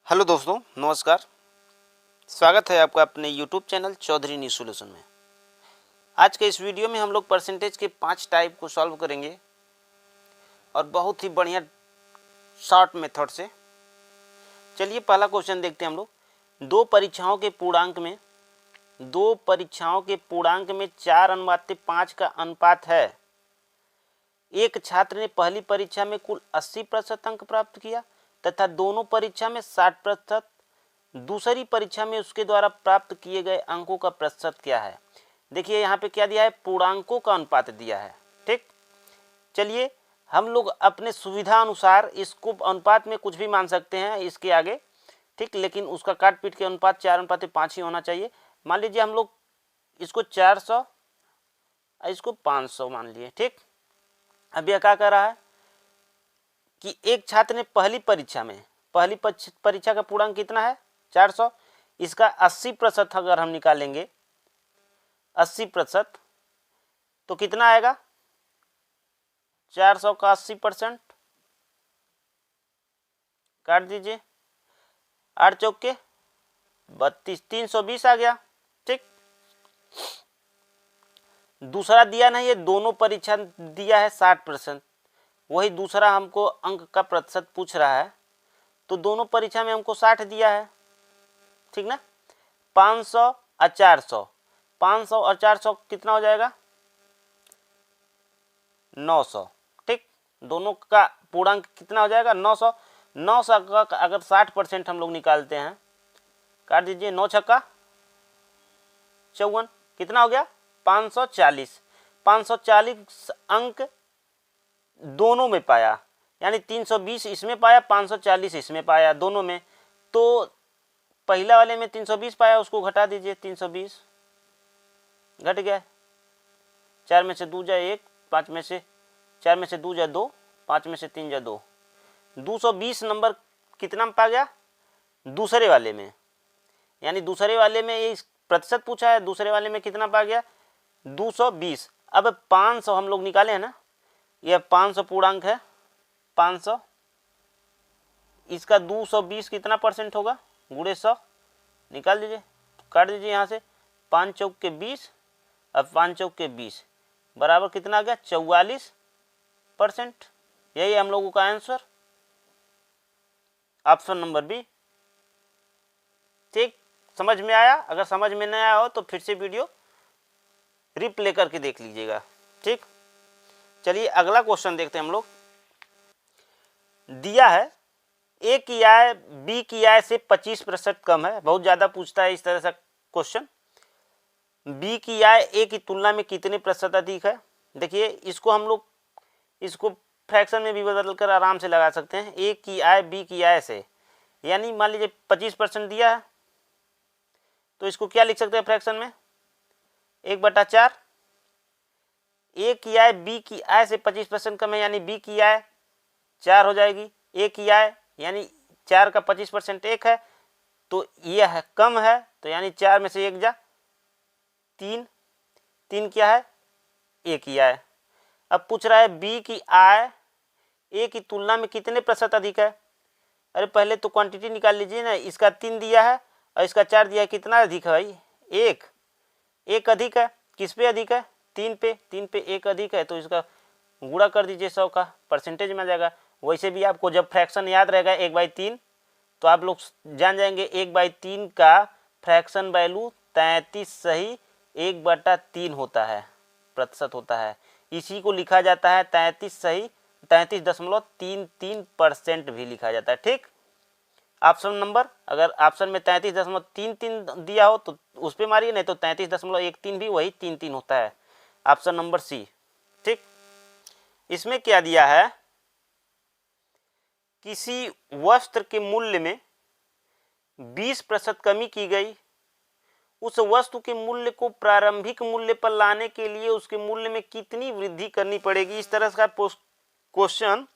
Hello दोस्तों, नमस्कार। स्वागत है आपका अपने YouTube channel Chaudhary new solution में। आज के इस वीडियो में हम लोग परसेंटेज के 5 टाइप को सॉल्व करेंगे और बहुत ही बढ़िया शॉर्ट मेथड से। चलिए पहला क्वेश्चन देखते हैं हम लोग। दो परीक्षाओं के पूर्णांक में 4:5 का अनुपात है। एक छात्र ने पहली परीक्षा में कुल 80% अंक प्राप्त किया तथा दोनों परीक्षा में 60%। दूसरी परीक्षा में उसके द्वारा प्राप्त किए गए अंकों का प्रतिशत क्या है। देखिए यहाँ पे क्या दिया है, पूर्णांकों का अनुपात दिया है। ठीक, चलिए हम लोग अपने सुविधा अनुसार इसको अनुपात में कुछ भी मान सकते हैं इसके आगे, ठीक, लेकिन उसका काट पीट के अनुपात 4:5 ही होना चाहिए। मान लीजिए हम लोग इसको 400 इसको 500 मान लिए। ठीक, अब यह क्या कर रहा है कि एक छात्र ने पहली परीक्षा का पूर्णांक कितना है 400। इसका 80% अगर हम निकालेंगे 80% तो कितना आएगा 400 का 80% काट दीजिए, 8 चौके 32, 320 आ गया। ठीक, दूसरा दिया नहीं है, दोनों परीक्षा दिया है 60%। वही दूसरा हमको अंक का प्रतिशत पूछ रहा है, तो दोनों परीक्षा में हमको 60 दिया है। ठीक ना, 500 और 400, 500 और 400 कितना हो जाएगा 900। ठीक, दोनों का पूर्णांक कितना हो जाएगा 900। 900 का अगर 60% हम लोग निकालते हैं, काट दीजिए, 9 छक्का 54, कितना हो गया 540। 540 अंक दोनों में पाया, यानी 320 इसमें पाया, 540 इसमें पाया, दोनों में। तो पहला वाले में 320 पाया, उसको घटा दीजिए, 320 घट गया। 4 में से 2 जाए 1, 5 में से 4 में से 2 जाए 2, 5 में से 3 जाए 2। 220 नंबर कितना में पा गया दूसरे वाले में, यानी दूसरे वाले में ये प्रतिशत पूछा है, दूसरे वाले में कितना पा गया 220। अब 500 हम लोग निकाले हैं ना, यह 500 पूर्णांक है 500, इसका 220 कितना परसेंट होगा गुणे 100, निकाल दीजिए, काट दीजिए यहाँ से, 5 चौक के 20, अब 5 चौक के 20 बराबर कितना आ गया 44%। यही हम लोगों का आंसर, ऑप्शन नंबर बी। ठीक, समझ में आया? अगर समझ में नहीं आया हो तो फिर से वीडियो रिप्ले करके देख लीजिएगा। ठीक, चलिए अगला क्वेश्चन देखते हैं हम लोग। दिया है ए की आय बी की आय से 25% कम है। बहुत ज़्यादा पूछता है इस तरह से क्वेश्चन। बी की आय ए की तुलना में कितने प्रतिशत अधिक है। देखिए इसको हम लोग इसको फ्रैक्शन में भी बदल कर आराम से लगा सकते हैं। ए की आय बी की आय से, यानी मान लीजिए 25% दिया है, तो इसको क्या लिख सकते हैं फ्रैक्शन में 1/4। ए की आय बी की आय से 25% कम है, यानी बी की आय 4 हो जाएगी। ए की आय यानी 4 का 25% 1 है, तो यह कम है, तो यानी 4 में से 1 जा 3, 3 क्या है ए की आय। अब पूछ रहा है बी की आय ए की तुलना में कितने प्रतिशत अधिक है। अरे पहले तो क्वांटिटी निकाल लीजिए ना, इसका 3 दिया है और इसका 4 दिया है, कितना अधिक है भाई 1। 1 अधिक है, किस पे अधिक है 3 पे, 3 पे 1 अधिक है, तो इसका गुणा कर दीजिए 100 का, परसेंटेज में आ जाएगा। वैसे भी आपको जब फ्रैक्शन याद रहेगा 1/3, तो आप लोग जान जाएंगे 1/3 का फ्रैक्शन वैल्यू 33 सही 1/3 होता है, प्रतिशत होता है। इसी को लिखा जाता है 33 सही 33.33% भी लिखा जाता है। ठीक, ऑप्शन नंबर, अगर ऑप्शन में 33.33 दिया हो तो उस पर मारिए, नहीं तो 33.13 भी वही 33 होता है, ऑप्शन नंबर सी। ठीक, इसमें क्या दिया है, किसी वस्त्र के मूल्य में 20% कमी की गई। उस वस्तु के मूल्य को प्रारंभिक मूल्य पर लाने के लिए उसके मूल्य में कितनी वृद्धि करनी पड़ेगी। इस तरह का क्वेश्चन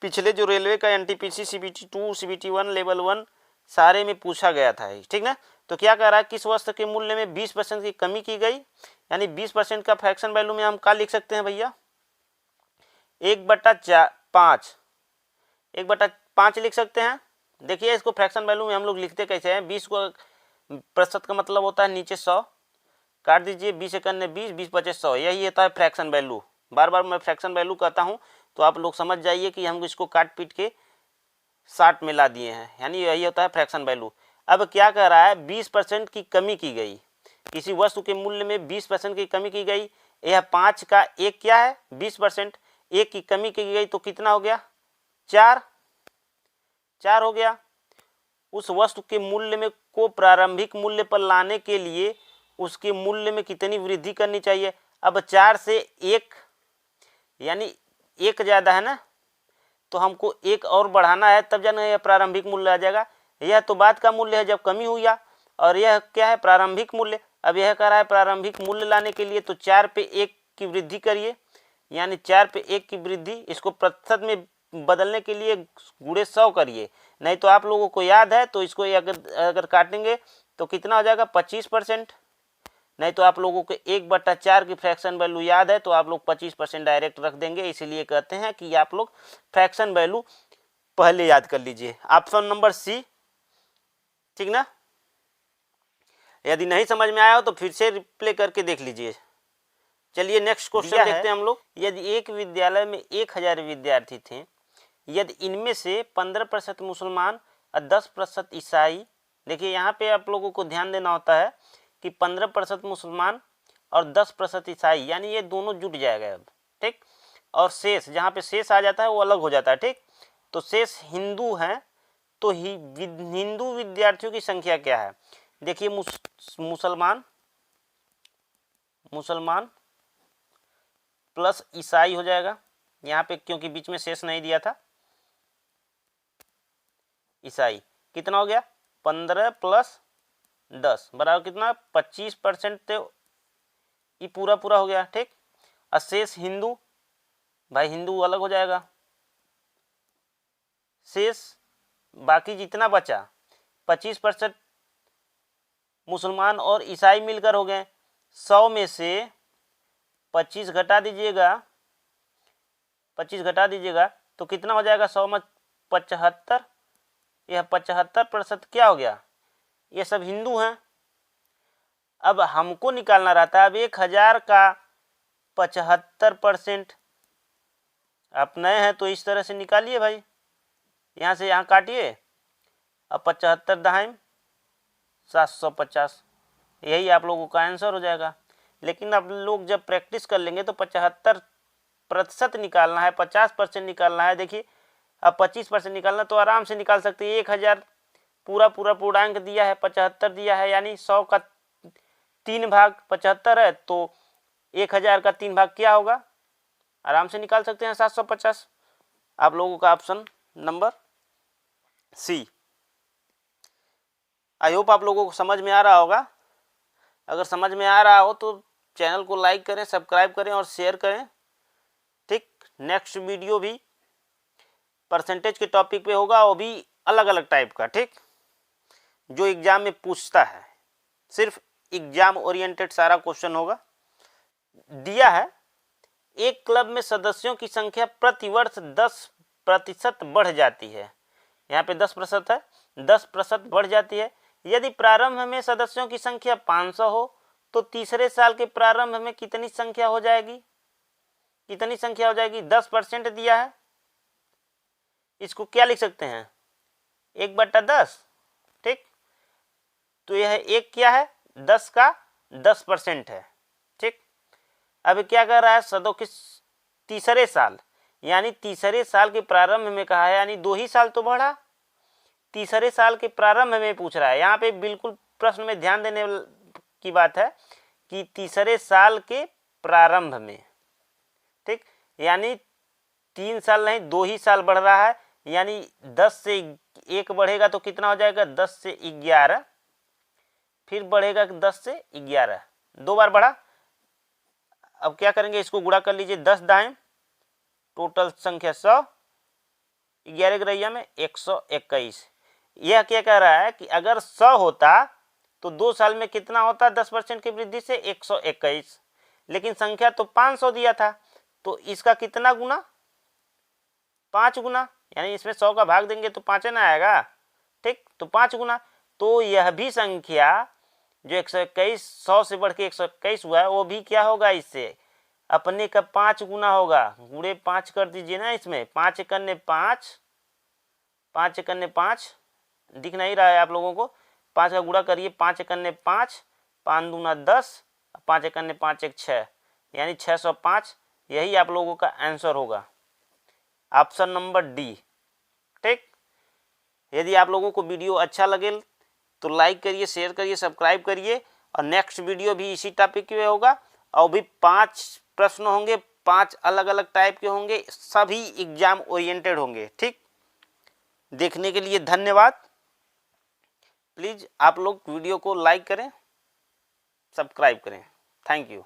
पिछले जो रेलवे का एनटीपीसी सीबीटी 2 सीबीटी 1 लेवल 1 सारे में पूछा गया था। ठीक ना, तो क्या कह रहा है, किस वस्तु के मूल्य में 20% की कमी की गई, यानी 20% का फ्रैक्शन वैल्यू में हम क्या लिख सकते हैं भैया 1/5 लिख सकते हैं। देखिए इसको फ्रैक्शन वैल्यू में हम लोग लिखते कैसे हैं, 20 को प्रतिशत का मतलब होता है नीचे 100 काट दीजिए, 20 एकन ने 20, 20 पचे 100, यही होता है फ्रैक्शन वैल्यू। बार बार मैं फ्रैक्शन वैल्यू कहता हूँ तो आप लोग समझ जाइए कि हम इसको काट पीट के 60 में ला दिए हैं, यानी यही होता है फ्रैक्शन वैल्यू। अब क्या कह रहा है, 20% की कमी की गई, किसी वस्तु के मूल्य में 20% की कमी की गई। यह 5 का एक क्या है 20%, एक की कमी की गई तो कितना हो गया 4 हो गया। उस वस्तु के मूल्य में को प्रारंभिक मूल्य पर लाने के लिए उसके मूल्य में कितनी वृद्धि करनी चाहिए। अब 4 से 1 यानी 1 ज़्यादा है ना, तो हमको 1 और बढ़ाना है तब जाना यह प्रारंभिक मूल्य आ जाएगा। यह तो बाद का मूल्य है जब कमी हुई, और यह क्या है प्रारंभिक मूल्य। अब यह कह रहा है प्रारंभिक मूल्य लाने के लिए तो 4 पे 1 की वृद्धि करिए, यानी 4 पे 1 की वृद्धि, इसको प्रतिशत में बदलने के लिए गुणे 100 करिए। नहीं तो आप लोगों को याद है तो इसको अगर काटेंगे तो कितना हो जाएगा 25%। नहीं तो आप लोगों को 1/4 की फ्रैक्शन वैल्यू याद है तो आप लोग 25% डायरेक्ट रख देंगे। इसीलिए कहते हैं कि आप लोग फ्रैक्शन वैल्यू पहले याद कर लीजिए। ऑप्शन नंबर सी, ठीक ना। यदि नहीं समझ में आया हो तो फिर से रिप्ले करके देख लीजिए। चलिए नेक्स्ट क्वेश्चन देखते हैं हम लोग। यदि एक विद्यालय में 1000 विद्यार्थी थे, यदि इनमें से 15% मुसलमान और 10% ईसाई, देखिए यहाँ पे आप लोगों को ध्यान देना होता है कि 15% मुसलमान और 10% ईसाई, यानी ये दोनों जुट जाएगा अब, ठीक। और शेष, जहाँ पे शेष आ जाता है वो अलग हो जाता है, ठीक। तो शेष हिंदू हैं, तो हिंदू विद्यार्थियों की संख्या क्या है। देखिए मुसलमान प्लस ईसाई हो जाएगा यहाँ पे, क्योंकि बीच में शेष नहीं दिया था। ईसाई कितना हो गया 15 + 10 बराबर कितना 25%, तो ये पूरा हो गया, ठीक। और शेष हिंदू, भाई हिंदू अलग हो जाएगा। शेष बाकी जितना बचा 25% मुसलमान और ईसाई मिलकर हो गए। 100 में से 25 घटा दीजिएगा, 25 घटा दीजिएगा तो कितना हो जाएगा 100 में 75। यह 75% क्या हो गया, ये सब हिंदू हैं। अब हमको निकालना रहता है, अब 1000 का 75%, आप नए हैं तो इस तरह से निकालिए भाई, यहाँ से यहाँ काटिए। अब 75 दहाई 750, यही आप लोगों का आंसर हो जाएगा। लेकिन अब लोग जब प्रैक्टिस कर लेंगे तो 75% निकालना है, 50% निकालना है। देखिए अब 25% निकालना तो आराम से निकाल सकते हैं। 1000 पूरा पूर्णांक दिया है, 75 दिया है, यानी 100 का 3 भाग 75 है, तो 1000 का 3 भाग क्या होगा, आराम से निकाल सकते हैं 750। आप लोगों का option number C. I hope आप लोगों को समझ में आ रहा होगा। अगर समझ में आ रहा हो तो चैनल को लाइक करें, सब्सक्राइब करें और शेयर करें, ठीक। नेक्स्ट वीडियो भी परसेंटेज के टॉपिक पे होगा, वो भी अलग अलग टाइप का, ठीक, जो एग्जाम में पूछता है। सिर्फ एग्जाम ओरिएंटेड सारा क्वेश्चन होगा। दिया है एक क्लब में सदस्यों की संख्या प्रतिवर्ष 10% बढ़ जाती है। यहाँ पे 10% है, 10% बढ़ जाती है। यदि प्रारंभ में सदस्यों की संख्या 500 हो तो तीसरे साल के प्रारंभ में कितनी संख्या हो जाएगी, 10% दिया है। इसको क्या लिख सकते हैं 1/10, ठीक। तो यह एक क्या है 10 का 10% है, ठीक। अब क्या कर रहा है सदों के तीसरे साल, यानी तीसरे साल के प्रारंभ में कहा है, यानी 2 ही साल तो बढ़ा। तीसरे साल के प्रारंभ में पूछ रहा है, यहाँ पे बिल्कुल प्रश्न में ध्यान देने की बात है कि तीसरे साल के प्रारंभ में, ठीक, यानी 3 साल नहीं 2 ही साल बढ़ रहा है। यानी 10 से 1 बढ़ेगा तो कितना हो जाएगा 10 से 11, फिर बढ़ेगा 10 से 11, 2 बार बढ़ा। अब क्या करेंगे, इसको गुणा कर लीजिए, 10 दाएं, टोटल संख्या 100, 11 के रैया में 121। यह क्या कह रहा है कि अगर 100 होता तो 2 साल में कितना होता 10% की वृद्धि से 121, लेकिन संख्या तो 500 दिया था, तो इसका कितना गुना 5 गुना, यानी इसमें 100 का भाग देंगे तो 5 ना आएगा, ठीक, तो 5 गुना, तो यह भी संख्या जो 121 100 से बढ़ के 121 हुआ है वो भी क्या होगा, इससे अपने का 5 गुना होगा। गुणे 5 कर दीजिए ना, इसमें 5 एकन्ने 5, 5 एकन्ने 5, दिख नहीं रहा है आप लोगों को, 5 का गुणा करिए, 5 एकन्ने 5, 5 दूना 10, 5 एकन्ने 5 एक 6, यानी 605। यही आप लोगों का आंसर होगा, ऑप्शन नंबर डी। ठीक, यदि आप लोगों को वीडियो अच्छा लगे तो लाइक करिए, शेयर करिए, सब्सक्राइब करिए, और नेक्स्ट वीडियो भी इसी टॉपिक पे होगा। और भी 5 प्रश्न होंगे, 5 अलग अलग टाइप के होंगे, सभी एग्जाम ओरिएंटेड होंगे। ठीक, देखने के लिए धन्यवाद। प्लीज़ आप लोग वीडियो को लाइक करें, सब्सक्राइब करें। Thank you.